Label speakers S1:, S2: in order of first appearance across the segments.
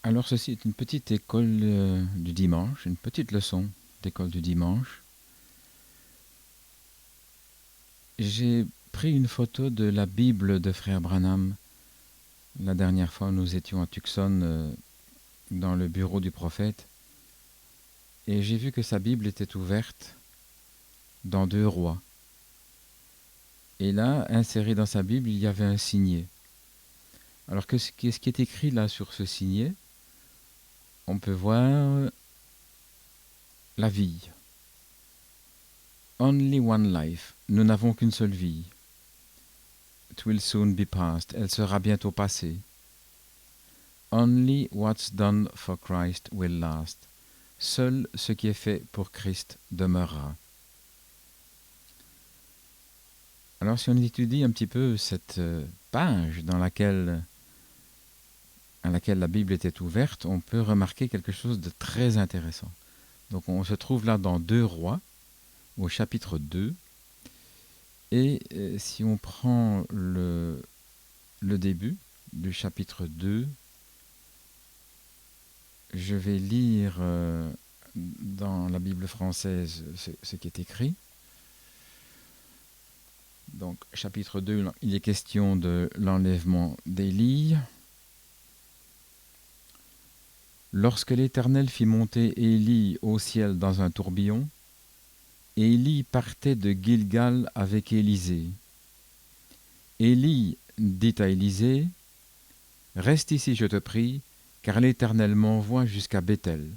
S1: Alors ceci est une petite école du dimanche, une petite leçon d'école du dimanche. J'ai pris une photo de la Bible de Frère Branham. La dernière fois, nous étions à Tucson, dans le bureau du prophète, et j'ai vu que sa Bible était ouverte dans 2 Rois. Et là, inséré dans sa Bible, il y avait un signet. Alors qu'est-ce qui est écrit là sur ce signet? On peut voir la vie. Only one life. Nous n'avons qu'une seule vie. It will soon be past. Elle sera bientôt passée. Only what's done for Christ will last. Seul ce qui est fait pour Christ demeurera. Alors si on étudie un petit peu cette page à laquelle la Bible était ouverte, on peut remarquer quelque chose de très intéressant. Donc on se trouve là dans 2 Rois, au chapitre 2, et si on prend le début du chapitre 2, je vais lire dans la Bible française ce qui est écrit. Donc, chapitre 2, il est question de l'enlèvement d'Élie. Lorsque l'Éternel fit monter Élie au ciel dans un tourbillon, Élie partait de Gilgal avec Élisée. Élie dit à Élisée, « Reste ici, je te prie, car l'Éternel m'envoie jusqu'à Béthel. »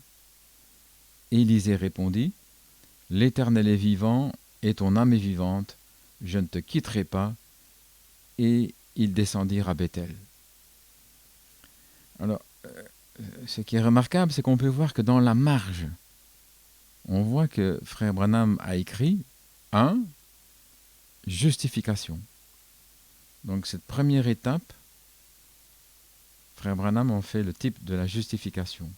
S1: Élisée répondit, « L'Éternel est vivant, et ton âme est vivante, je ne te quitterai pas. » Et ils descendirent à Béthel. Alors, ce qui est remarquable, c'est qu'on peut voir que dans la marge, on voit que Frère Branham a écrit 1. Justification. Donc cette première étape, Frère Branham en fait le type de la justification.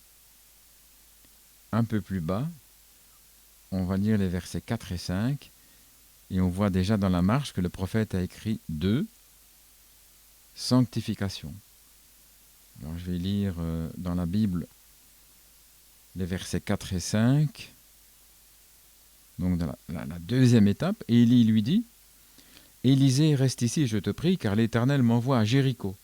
S1: Un peu plus bas, on va lire les versets 4 et 5, et on voit déjà dans la marge que le prophète a écrit 2. Sanctification. Alors je vais lire dans la Bible les versets 4 et 5. Donc dans la deuxième étape, Élie lui dit, « Élisée, reste ici, je te prie, car l'Éternel m'envoie à Jéricho. »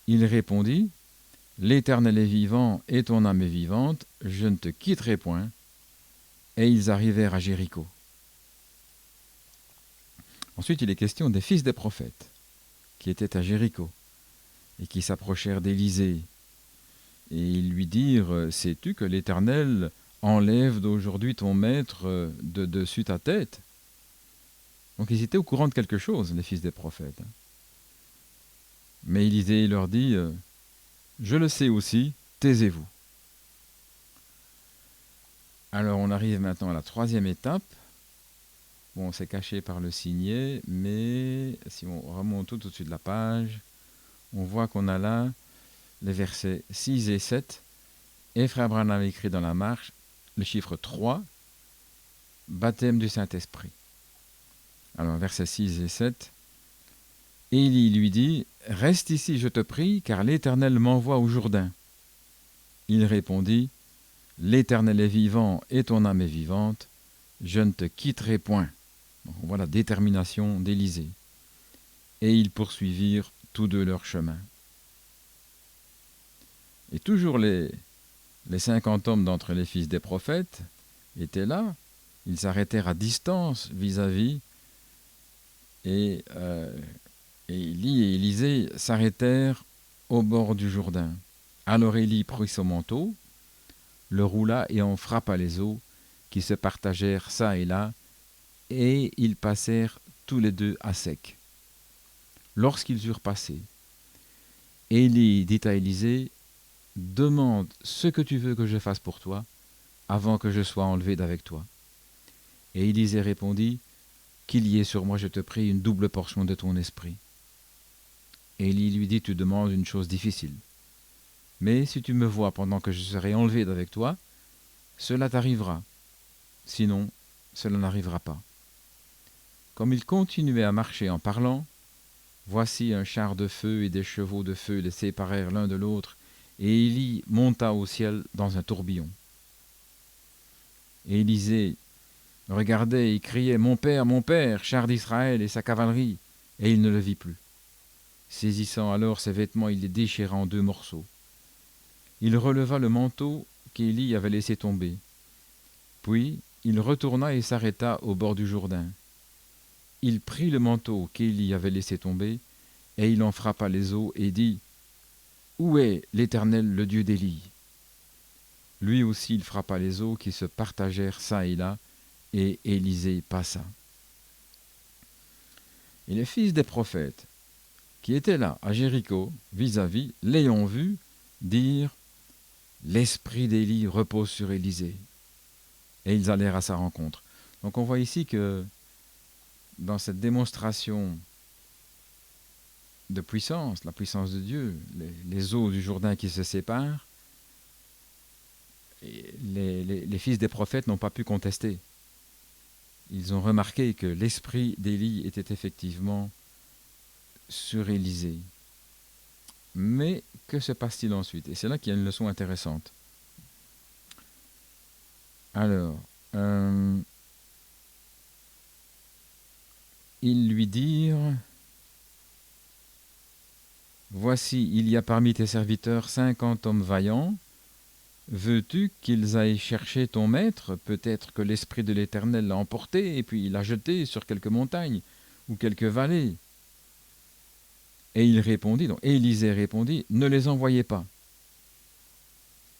S1: Il répondit, « L'Éternel est vivant et ton âme est vivante, je ne te quitterai point. » Et ils arrivèrent à Jéricho. Ensuite, il est question des fils des prophètes, qui étaient à Jéricho, et qui s'approchèrent d'Élisée. Et ils lui dirent, « Sais-tu que l'Éternel enlève d'aujourd'hui ton maître de dessus ta tête ?» Donc ils étaient au courant de quelque chose, les fils des prophètes. Mais Élisée leur dit, « Je le sais aussi, taisez-vous. » Alors on arrive maintenant à la 3e étape. Bon, c'est caché par le signet, mais si on remonte tout au-dessus de la page, on voit qu'on a là les versets 6 et 7. Et Frère Branham écrit dans la marche le chiffre 3, baptême du Saint-Esprit. Alors, versets 6 et 7. Élie lui dit, « Reste ici, je te prie, car l'Éternel m'envoie au Jourdain. » Il répondit, « L'Éternel est vivant et ton âme est vivante, je ne te quitterai point. » Donc, on voit la détermination d'Élisée. Et ils poursuivirent tous deux leur chemin. Et toujours les 50 hommes d'entre les fils des prophètes étaient là. Ils s'arrêtèrent à distance vis-à-vis. Et Élie et Élisée s'arrêtèrent au bord du Jourdain. Alors Élie prit son manteau, le roula et en frappa les eaux, qui se partagèrent çà et là, et ils passèrent tous les deux à sec. Lorsqu'ils eurent passé, Élie dit à Élisée, « Demande ce que tu veux que je fasse pour toi, avant que je sois enlevé d'avec toi. » Et Élisée répondit, « Qu'il y ait sur moi, je te prie, une double portion de ton esprit. » Élie lui dit, « Tu demandes une chose difficile. Mais si tu me vois pendant que je serai enlevé d'avec toi, cela t'arrivera. Sinon, cela n'arrivera pas. » Comme il continuait à marcher en parlant, voici un char de feu et des chevaux de feu les séparèrent l'un de l'autre, et Élie monta au ciel dans un tourbillon. Et Élisée regardait et criait « Mon père, char d'Israël et sa cavalerie !» Et il ne le vit plus. Saisissant alors ses vêtements, il les déchira en 2 morceaux. Il releva le manteau qu'Élie avait laissé tomber. Puis il retourna et s'arrêta au bord du Jourdain. Il prit le manteau qu'Élie avait laissé tomber, et il en frappa les eaux et dit « Où est l'Éternel, le Dieu d'Élie ?» Lui aussi il frappa les eaux qui se partagèrent çà et là, et Élisée passa. Et les fils des prophètes, qui étaient là, à Jéricho, vis-à-vis, l'ayant vu, dirent « L'esprit d'Élie repose sur Élisée. » Et ils allèrent à sa rencontre. Donc on voit ici que dans cette démonstration de puissance, la puissance de Dieu, les eaux du Jourdain qui se séparent, les fils des prophètes n'ont pas pu contester. Ils ont remarqué que l'esprit d'Élie était effectivement sur Élisée. Mais que se passe-t-il ensuite? Et c'est là qu'il y a une leçon intéressante. Alors, ils lui dirent « Voici, il y a parmi tes serviteurs 50 hommes vaillants. Veux-tu qu'ils aillent chercher ton maître? Peut-être que l'Esprit de l'Éternel l'a emporté et puis l'a jeté sur quelques montagnes ou quelques vallées. » Et il répondit, donc Élisée répondit, « Ne les envoyez pas. »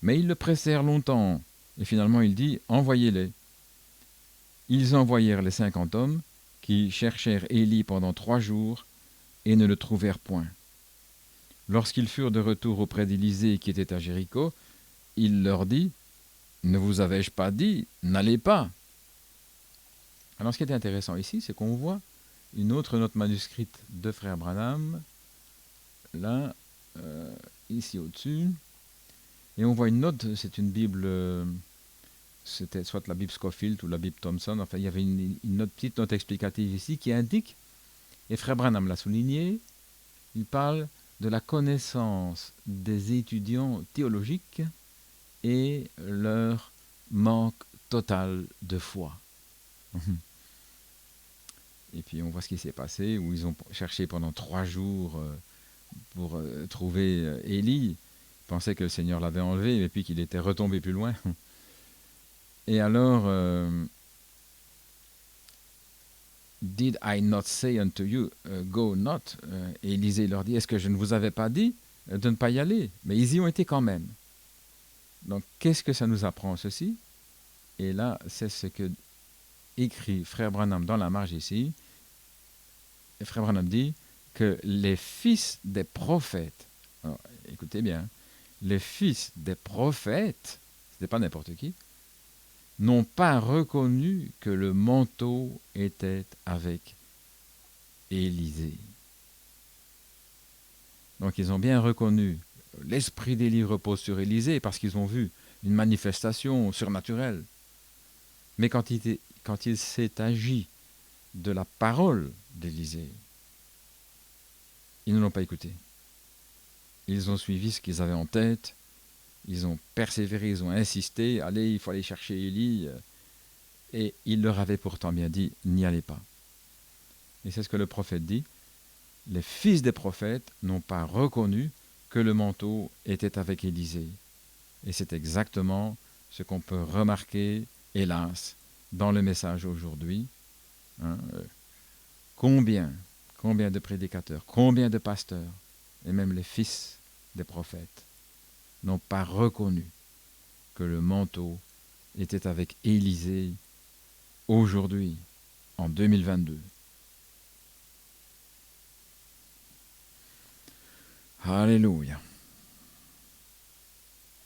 S1: Mais ils le pressèrent longtemps, et finalement il dit, « Envoyez-les. » Ils envoyèrent les 50 hommes, qui cherchèrent Élie pendant 3 jours, et ne le trouvèrent point. Lorsqu'ils furent de retour auprès d'Élisée qui était à Jéricho, il leur dit, « Ne vous avais-je pas dit, n'allez pas ?» Alors ce qui est intéressant ici, c'est qu'on voit une autre note manuscrite de Frère Branham, là, ici au-dessus, et on voit une note, c'est une Bible, c'était soit la Bible Scofield ou la Bible Thompson, enfin il y avait petite note explicative ici qui indique, et Frère Branham l'a souligné, il parle de la connaissance des étudiants théologiques et leur manque total de foi. Et puis on voit ce qui s'est passé, où ils ont cherché pendant 3 jours pour trouver Élie. Ils pensaient que le Seigneur l'avait enlevé, et puis qu'il était retombé plus loin. Et alors, Did I not say unto you, go not? Et Élisée leur dit, est-ce que je ne vous avais pas dit de ne pas y aller? Mais ils y ont été quand même. Donc, qu'est-ce que ça nous apprend ceci? Et là, c'est ce que écrit Frère Branham dans la marge ici. Et Frère Branham dit que les fils des prophètes, alors, écoutez bien, les fils des prophètes, ce n'est pas n'importe qui, n'ont pas reconnu que le manteau était avec Élisée. Donc ils ont bien reconnu, l'esprit d'Élie repose sur Élisée parce qu'ils ont vu une manifestation surnaturelle. Mais quand il s'est agi de la parole d'Élisée, ils ne l'ont pas écouté. Ils ont suivi ce qu'ils avaient en tête, ils ont persévéré, ils ont insisté, allez, il faut aller chercher Élie, et il leur avait pourtant bien dit, n'y allez pas. Et c'est ce que le prophète dit, les fils des prophètes n'ont pas reconnu que le manteau était avec Élisée. Et c'est exactement ce qu'on peut remarquer, hélas, dans le message aujourd'hui. Combien de prédicateurs, combien de pasteurs, et même les fils des prophètes, n'ont pas reconnu que le manteau était avec Élisée aujourd'hui, en 2022. Alléluia.